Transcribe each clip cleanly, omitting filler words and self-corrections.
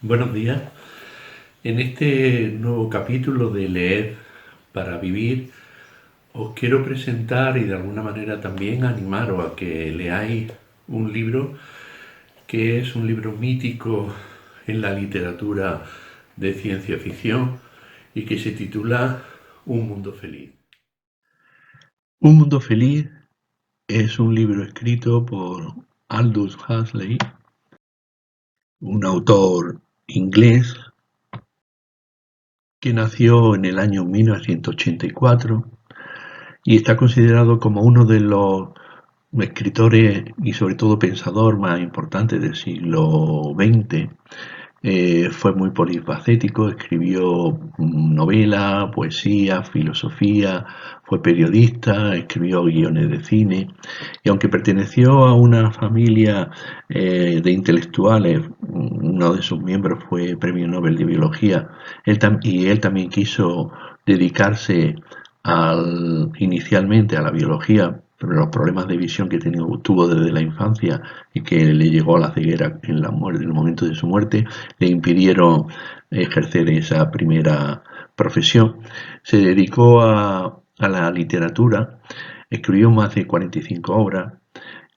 Buenos días. En este nuevo capítulo de Leer para Vivir, os quiero presentar y de alguna manera también animaros a que leáis un libro que es un libro mítico en la literatura de ciencia ficción y que se titula Un mundo feliz. Un mundo feliz es un libro escrito por Aldous Huxley, un autor inglés que nació en el año 1984 y está considerado como uno de los escritores y sobre todo pensador más importantes del siglo XX. Fue muy polifacético, escribió novela, poesía, filosofía, fue periodista, escribió guiones de cine y aunque perteneció a una familia de intelectuales, uno de sus miembros fue Premio Nobel de Biología, y él también quiso dedicarse inicialmente a la biología, pero los problemas de visión que tuvo desde la infancia y que le llegó a la ceguera en el momento de su muerte, le impidieron ejercer esa primera profesión. Se dedicó a la literatura, escribió más de 45 obras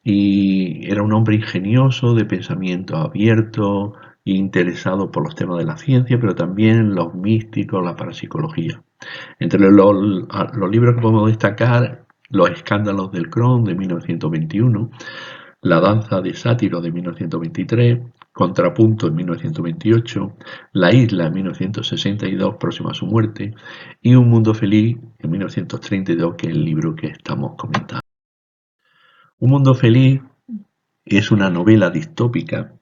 y era un hombre ingenioso, de pensamiento abierto, interesado por los temas de la ciencia, pero también los místicos, la parapsicología. Entre los libros que podemos destacar, Los escándalos del Cron de 1921, La danza de Sátiro de 1923, Contrapunto en 1928, La isla en 1962, próximo a su muerte, y Un mundo feliz en 1932, que es el libro que estamos comentando. Un mundo feliz es una novela distópica,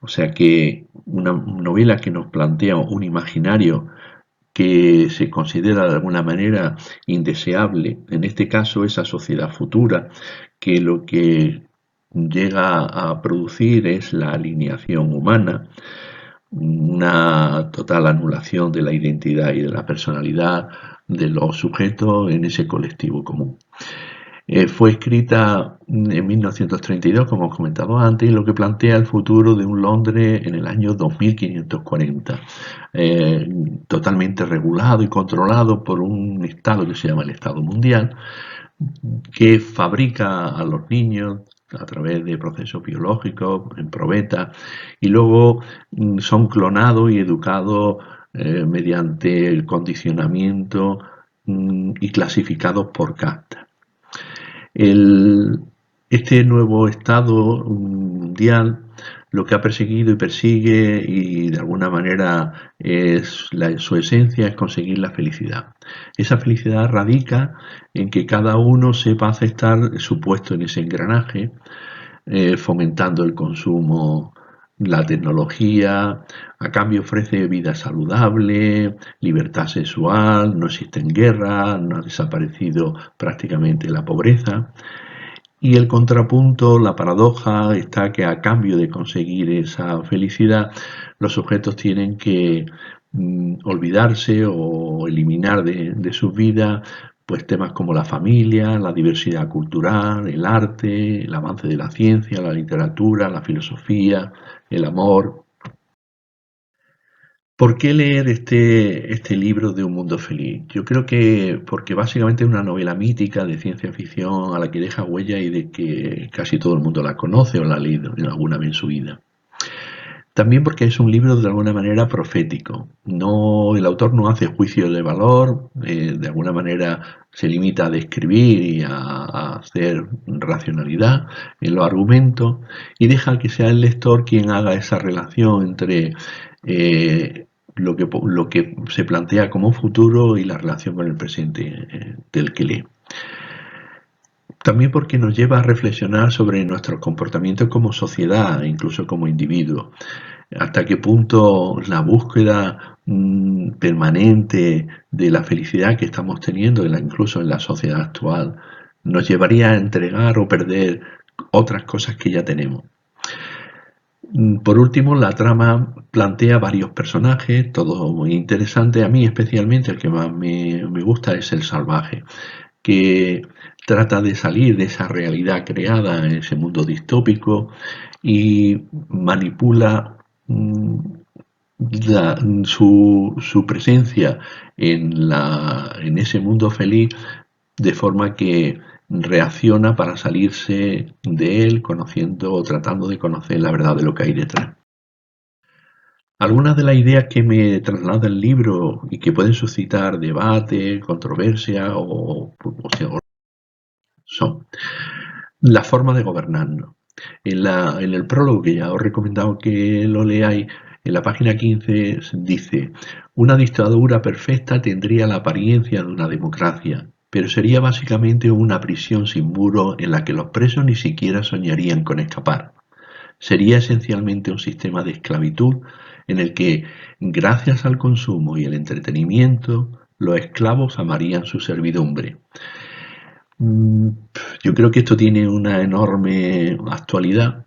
o sea que una novela que nos plantea un imaginario que se considera de alguna manera indeseable, en este caso esa sociedad futura, que lo que llega a producir es la alineación humana, una total anulación de la identidad y de la personalidad de los sujetos en ese colectivo común. Fue escrita en 1932, como hemos comentado antes, y lo que plantea el futuro de un Londres en el año 2540, totalmente regulado y controlado por un Estado que se llama el Estado Mundial, que fabrica a los niños a través de procesos biológicos en probeta y luego son clonados y educados mediante el condicionamiento y clasificados por casta. Este nuevo Estado mundial lo que ha perseguido y persigue y de alguna manera su esencia es conseguir la felicidad. Esa felicidad radica en que cada uno sepa aceptar su puesto en ese engranaje, fomentando el consumo, la tecnología, a cambio ofrece vida saludable, libertad sexual, no existen guerras, no ha desaparecido prácticamente la pobreza. Y el contrapunto, la paradoja, está que a cambio de conseguir esa felicidad, los sujetos tienen que olvidarse o eliminar de sus vidas pues temas como la familia, la diversidad cultural, el arte, el avance de la ciencia, la literatura, la filosofía, el amor. ¿Por qué leer este libro de Un mundo feliz? Yo creo que porque básicamente es una novela mítica de ciencia ficción a la que deja huella y de que casi todo el mundo la conoce o la ha leído en alguna vez en su vida. También porque es un libro de alguna manera profético. No, el autor no hace juicio de valor, de alguna manera se limita a describir y a hacer racionalidad en los argumentos y deja que sea el lector quien haga esa relación entre lo que se plantea como futuro y la relación con el presente del que lee. También porque nos lleva a reflexionar sobre nuestros comportamientos como sociedad, incluso como individuos. Hasta qué punto la búsqueda permanente de la felicidad que estamos teniendo, incluso en la sociedad actual, nos llevaría a entregar o perder otras cosas que ya tenemos. Por último, la trama plantea varios personajes, todos muy interesantes. A mí especialmente el que más me gusta es el salvaje, que trata de salir de esa realidad creada en ese mundo distópico y manipula su presencia en ese mundo feliz, de forma que reacciona para salirse de él, conociendo o tratando de conocer la verdad de lo que hay detrás. Algunas de las ideas que me traslada el libro y que pueden suscitar debate, controversia son la forma de gobernarnos. En el prólogo, que ya os he recomendado que lo leáis, en la página 15 dice: una dictadura perfecta tendría la apariencia de una democracia, pero sería básicamente una prisión sin muros en la que los presos ni siquiera soñarían con escapar. Sería esencialmente un sistema de esclavitud en el que, gracias al consumo y el entretenimiento, los esclavos amarían su servidumbre. Yo creo que esto tiene una enorme actualidad,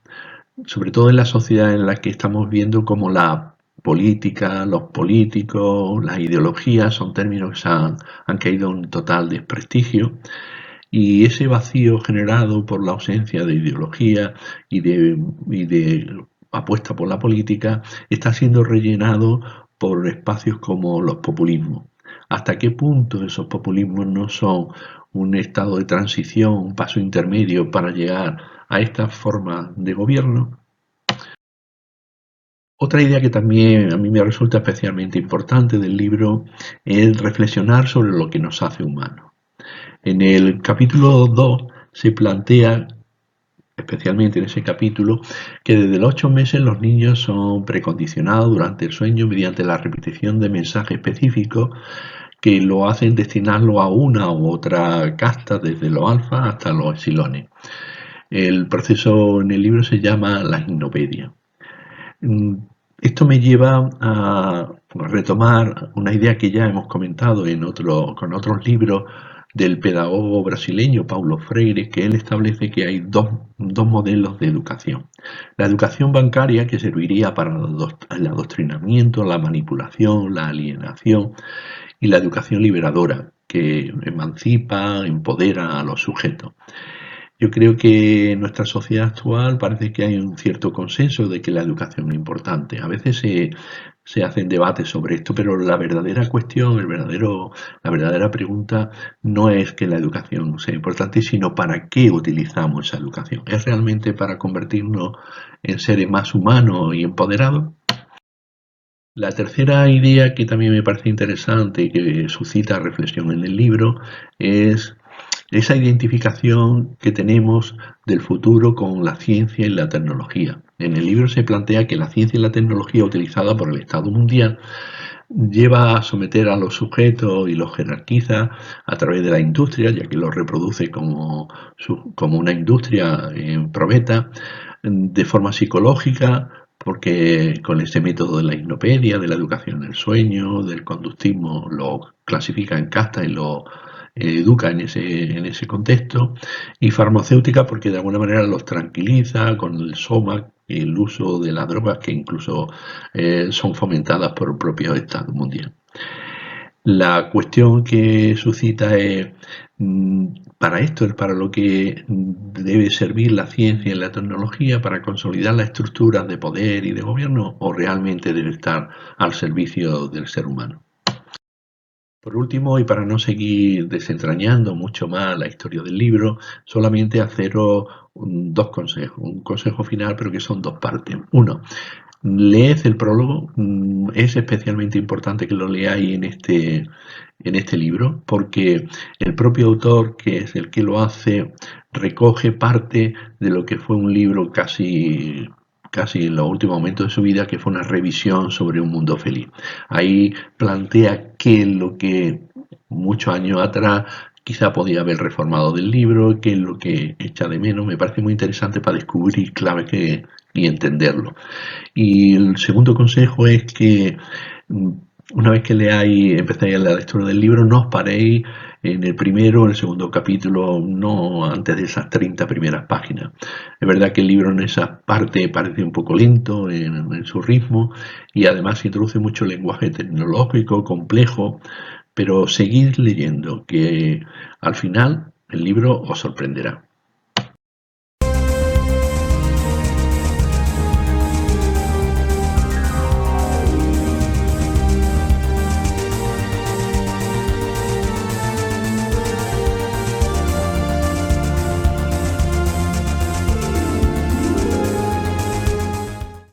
sobre todo en la sociedad en la que estamos viendo como la política, los políticos, las ideologías son términos que han caído en total desprestigio, y ese vacío generado por la ausencia de ideología y de apuesta por la política está siendo rellenado por espacios como los populismos. ¿Hasta qué punto esos populismos no son un estado de transición, un paso intermedio para llegar a esta forma de gobierno? Otra idea que también a mí me resulta especialmente importante del libro es reflexionar sobre lo que nos hace humanos. En el capítulo 2 se plantea, especialmente en ese capítulo, que desde los 8 meses los niños son precondicionados durante el sueño mediante la repetición de mensajes específicos que lo hacen destinarlo a una u otra casta, desde los alfas hasta los epsilones. El proceso en el libro se llama la gimnopedia. Esto me lleva a retomar una idea que ya hemos comentado con otros libros del pedagogo brasileño Paulo Freire, que él establece que hay dos modelos de educación. La educación bancaria, que serviría para el adoctrinamiento, la manipulación, la alienación, y la educación liberadora, que emancipa, empodera a los sujetos. Yo creo que en nuestra sociedad actual parece que hay un cierto consenso de que la educación es importante. A veces se hacen debates sobre esto, pero la verdadera cuestión, la verdadera pregunta no es que la educación sea importante, sino para qué utilizamos esa educación. ¿Es realmente para convertirnos en seres más humanos y empoderados? La tercera idea que también me parece interesante y que suscita reflexión en el libro es esa identificación que tenemos del futuro con la ciencia y la tecnología. En el libro se plantea que la ciencia y la tecnología utilizada por el Estado mundial lleva a someter a los sujetos y los jerarquiza a través de la industria, ya que los reproduce como una industria en probeta, de forma psicológica, porque con ese método de la hipnopedia, de la educación en el sueño, del conductismo, lo clasifica en castas y lo educa en ese contexto, y farmacéutica porque de alguna manera los tranquiliza con el soma y el uso de las drogas que incluso son fomentadas por el propio Estado mundial. La cuestión que suscita es, para esto es para lo que debe servir la ciencia y la tecnología, para consolidar las estructuras de poder y de gobierno, o realmente debe estar al servicio del ser humano. Por último, y para no seguir desentrañando mucho más la historia del libro, solamente haceros dos consejos, un consejo final, pero que son dos partes. Uno, leed el prólogo, es especialmente importante que lo leáis en este libro, porque el propio autor, que es el que lo hace, recoge parte de lo que fue un libro casi en los últimos momentos de su vida, que fue una revisión sobre un mundo feliz. Ahí plantea qué es lo que muchos años atrás quizá podía haber reformado del libro, qué es lo que echa de menos. Me parece muy interesante para descubrir claves y entenderlo. Y el segundo consejo es que una vez que leáis, empecéis la lectura del libro, no os paréis en el primero o en el segundo capítulo, no antes de esas 30 primeras páginas. Es verdad que el libro en esa parte parece un poco lento en su ritmo, y además introduce mucho lenguaje tecnológico, complejo, pero seguid leyendo, que al final el libro os sorprenderá.